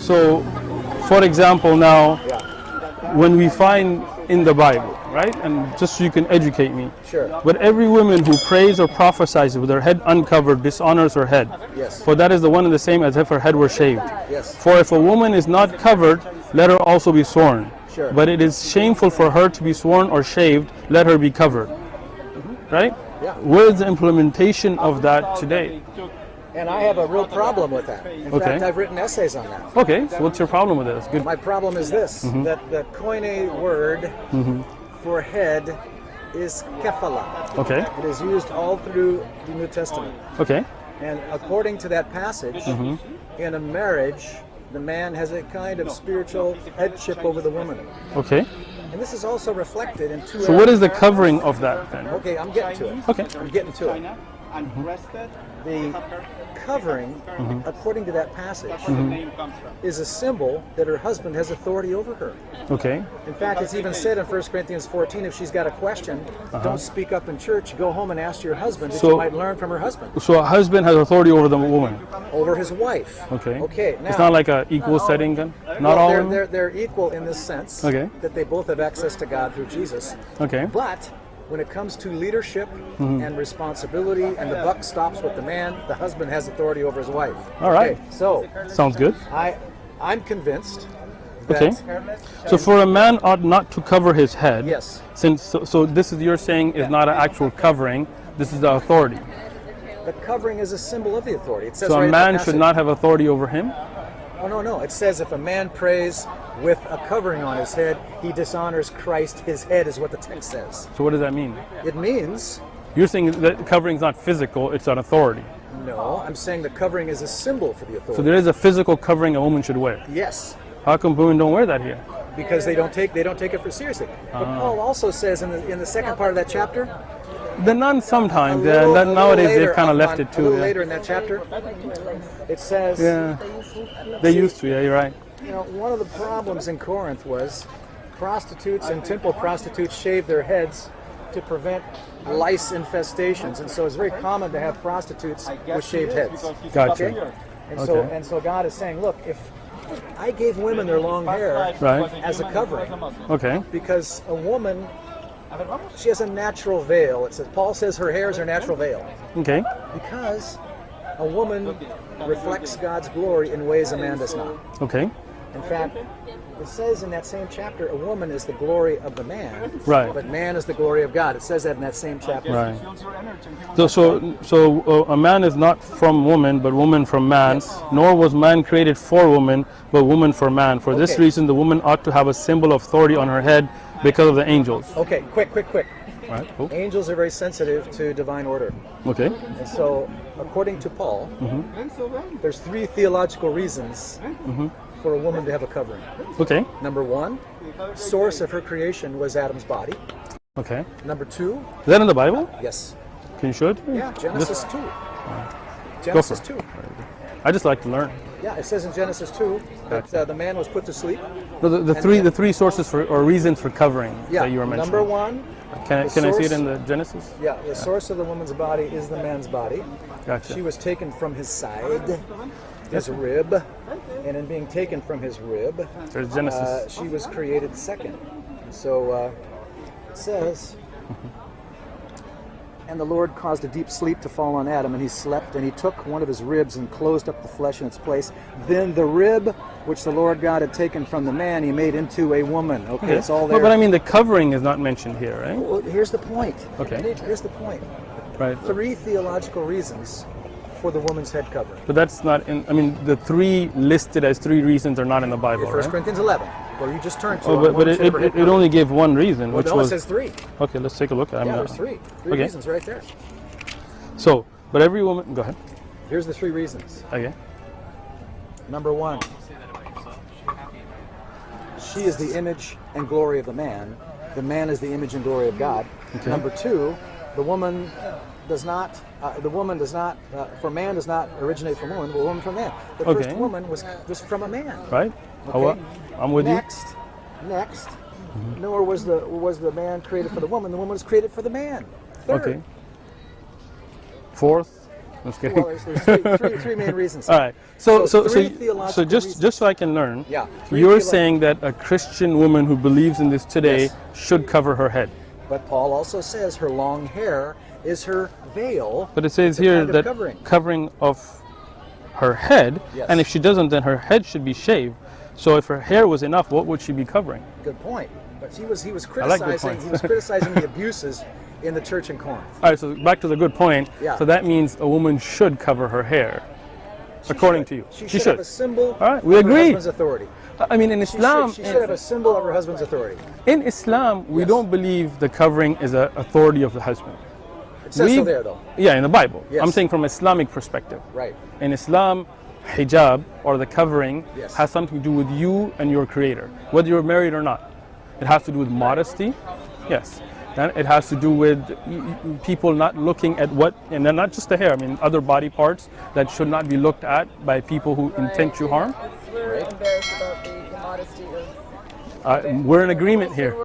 So, for example, now, when we find in the Bible, right, and just so you can educate me, Sure. but every woman who prays or prophesies with her head uncovered dishonors her head. Yes. For that is the one and the same as if her head were shaved. Yes. For if a woman is not covered, let her also be sworn. Sure. But it is shameful for her to be sworn or shaved, let her be covered. Right? Yeah. Where's the implementation of that today? And I have a real problem with that. In Okay. fact, I've written essays on that. Okay, so what's your problem with this? Good. My problem is this, that the Koine word for head is kephala. Okay, It is used all through the New Testament. okay, And according to that passage, in a marriage, the man has a kind of spiritual headship over the woman. okay. And this is also reflected in two So what is the covering of that then? Okay, I'm getting to it. Okay. I'm getting to it. The covering, according to that passage, is a symbol that her husband has authority over her. Okay, In fact, it's even said in 1 Corinthians 14, if she's got a question, don't speak up in church, go home and ask your husband that So- you might learn from her husband, so a husband has authority over the woman. over his wife. Okay. Okay, now, It's not like a equal setting then? Not well, all they're, women? they're equal in this sense, Okay. that they both have access to God through Jesus. Okay, But when it comes to leadership and responsibility, and the buck stops with the man, the husband has authority over his wife. All right. Okay, so sounds good. I'm convinced that Okay. So for a man ought not to cover his head. yes, Since so this is you're saying is not an actual covering. This is the authority. the covering is a symbol of the authority. It says So right a in the man passage. should not have authority over him. Oh no! It says if a man prays with a covering on his head, he dishonors Christ. His head is what the text says. So what does that mean? It means You're saying that covering is not physical; it's an authority. no. I'm saying the covering is a symbol for the authority. So there is a physical covering a woman should wear. Yes. How come women don't wear that here? Because they don't take it for seriously. But Paul also says in the second part of that chapter, The nuns sometimes. a Yeah, little- that a nowadays little they've kind of later left on- it A little too. later in that chapter, it says, Yeah, they used to. Yeah, you're right. you know, one of the problems in Corinth was prostitutes and temple prostitutes shaved their heads to prevent lice infestations, and so it's very common to have prostitutes with shaved heads. Gotcha. Okay? And Okay. so God is saying, look, if I gave women their long hair Right. as a covering, Okay. because a woman, she has a natural veil. It says Paul says her hair is her natural veil Okay. because a woman reflects God's glory in ways a man does not. Okay. In fact, it says in that same chapter, a woman is the glory of the man, Right. but man is the glory of God. It says that in that same chapter. Right. So a man is not from woman, but woman from man. Yes. Nor was man created for woman, but woman for man. For this Okay. reason, the woman ought to have a symbol of authority on her head because of the angels. Okay, quick. Right. Cool. Angels are very sensitive to divine order. Okay. And so, according to Paul, there's 3 theological reasons for a woman to have a covering. Okay. Number 1, source of her creation was Adam's body. Okay. Number 2, Is that in the Bible? yes. Can you show it to me? Yeah, Genesis 2. Go for Genesis it. 2. I just like to learn. Yeah, it says in Genesis 2 that the man was put to sleep. No, the three sources for or reasons for covering Yeah, that you were mentioning. number 1, Can I see it source- in the Genesis? yeah, the source of the woman's body is the man's body. Gotcha. She was taken from his side, his rib, and in being taken from his rib, There's Genesis. she was created second. So it says, and the Lord caused a deep sleep to fall on Adam, and he slept, and he took one of his ribs and closed up the flesh in its place. Then the rib which the Lord God had taken from the man, he made into a woman. Okay, it's all there. But I mean, the covering is not mentioned here, right? Well, here's the point. Okay. Here's the point. Right. 3 theological reasons for the woman's head covering. But that's not in. I mean, the 3 listed as 3 reasons are not in the Bible, 1 right? Corinthians 11, where you just turned to. Oh, on but woman it, should have her head it covered. only gave one reason, Well, which no, it was. says 3. Okay, let's take a look. Yeah, there's 3. 3 Okay. reasons right there. So, but every woman. Go ahead. Here's the 3 reasons. Okay. Number 1, she is the image and glory of the man. The man is the image and glory of God. Okay. Number 2, the woman does not. For man does not originate from woman, but woman from man. The first Okay. woman was from a man. Right. Okay. I'm with Next, nor was the man created for the woman. The woman was created for the man. you. Third, Okay. Fourth. Just kidding. Well, there's three main reasons. All right. So three theological just so I can learn. Yeah. You're saying that a Christian woman who believes in this today Yes. should cover her head. But Paul also says her long hair is her veil. But it says the here kind of that covering of her head, Yes. and if she doesn't, then her head should be shaved. So if her hair was enough, what would she be covering? Good point. But he was I like good criticizing points. he was criticizing the abuses in the church in Corinth. All right, so back to the good point. Yeah. So that means a woman should cover her hair, according to you. She should have a symbol All right, we of her agree. husband's authority. I mean, in Islam, She should have a symbol of her husband's authority. in Islam, we Yes. don't believe the covering is an authority of the husband. It says so there, though. Yeah, in the Bible. Yes. I'm saying from Islamic perspective. Right. In Islam, hijab or the covering Yes. has something to do with you and your creator, whether you're married or not. It has to do with modesty. Yes. Then it has to do with people not looking at what, and then not just the hair, I mean other body parts that should not be looked at by people who intend you harm. We're embarrassed about the immodesty of We're in agreement here.